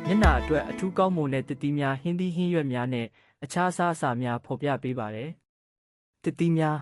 မျက်နှာအတွက်အထူးကောင်းမွန်တဲ့သစ်သီးများဟင်းသီးဟင်းရွက်များနဲ့အခြားအစားအစာများဖော်ပြပေးပါတယ်။သစ်သီးများ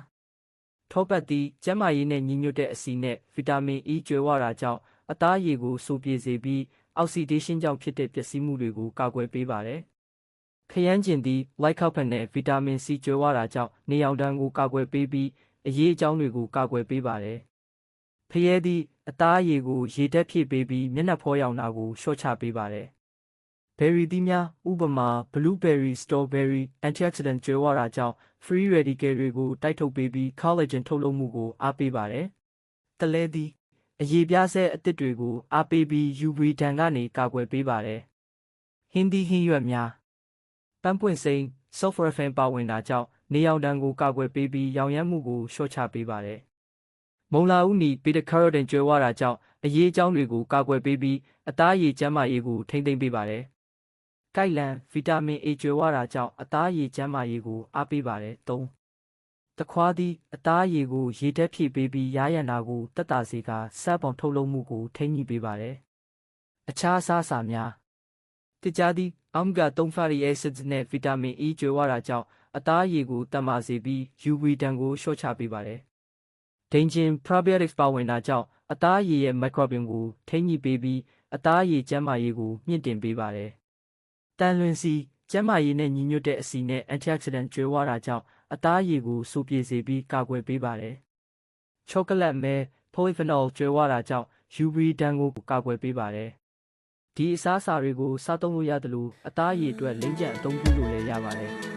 ထောပတ်သီးကျန်းမာရေးနဲ့ညီညွတ်တဲ့အဆီနဲ့ဗီတာမင် E ကြွယ်ဝတာကြောင့်အသားရည်ကိုစိုပြေစေပြီးအောက်ဆီဒေးရှင်းကြောင့်ဖြစ်တဲ့ပျက်စီးမှုတွေကိုကာကွယ်ပေးပါတယ်။ခရမ်းကျင်သီးလိုက်ခောက်ဖက်နဲ့ဗီတာမင် C ကြွယ်ဝတာကြောင့်နေရောင်တန်းကိုကာကွယ်ပေးပြီးအရေးအကြောင်းတွေကိုကာကွယ်ပေးပါတယ်။ဖရဲသီးအသားရည်ကိုရေဓာတ်ဖြည့်ပေးပြီးမျက်နှာဖောရောင်တာကိုလျှော့ချပေးပါတယ်။ ဘယ်ရီသီးများဥပမာဘလူးဘယ်ရီစတော်ဘယ်ရီအန်တီအောက်ဆီဒန့်ကြွယ်ဝတာကြောင့် free radical တွေကိုတိုက်ထုတ်ပေးပြီး collagen ထုတ်လုပ်မှုကိုအားပေးပါတယ်။တလဲသီးအရေပြားဆဲအသစ်တွေကိုအားပေးပြီး UV ဒဏ်ကနေကာကွယ်ပေးပါတယ်။ဟင်းသီးဟင်းရွက်များပန်းပွင့်စိမ်း sulforaphane ပါဝင်တာကြောင့်နေရောင်တန်းကိုကာကွယ်ပေးပြီးရောင်ရမ်းမှုကိုလျှော့ချပေးပါတယ်။မုံလာဥနီဘီတာကာရိုတင်ကြွယ်ဝတာကြောင့်အရေးအကြောင်းတွေကိုကာကွယ်ပေးပြီးအသားရည်ကျန်းမာရေးကိုထိန်းသိမ်းပေးပါတယ်။ကိုက်လန်ဗီတာမင် A ကြွယ်ဝတာကြောင့်အသားရည်ကျန်းမာရေးကိုအားပေးပါတယ်။တခွားသီးအသားရည်ကိုရေဓာတ်ဖြည့်ပေးပြီးယားယံတာကိုတက်တာစေကာဆပ်ပေါင်ထုတ်လုပ်မှုကိုထိန်းညှိပေးပါတယ်။အခြားအစားအစာများတစ်ကြားသီးအောမဂါ3 fatty acids နဲ့ဗီတာမင် E ကြွယ်ဝတာကြောင့်အသားရည်ကိုတန်မာစေပြီး UV ဒဏ်ကိုလျှော့ချပေးပါတယ်။ဒိန်ဂျင် probiotics ပါဝင်တာကြောင့်အသားရည်ရဲ့ microbiome ကိုထိန်းညှိပေးပြီးအသားရည်ကျန်းမာရေးကိုမြင့်တင်ပေးပါတယ်။တန်လွင်စီကျန်းမာရေးနဲ့ညီညွတ်တဲ့အဆီနဲ့အန်တီအောက်ဆီဒန့်ကြွယ်ဝတာကြောင့်အသားရည်ကိုစိုပြေစေပြီးကာကွယ်ပေးပါတယ်။ချောကလက်မဲ polyphenol ကြွယ်ဝတာကြောင့် UV ဒဏ်ကိုကာကွယ်ပေးပါတယ်။ဒီအစားအစာတွေကိုစားသုံးလို့ရသလိုအသားရည်အတွက်လိမ့်ကျက်အသုံးပြုလို့လည်းရပါတယ်။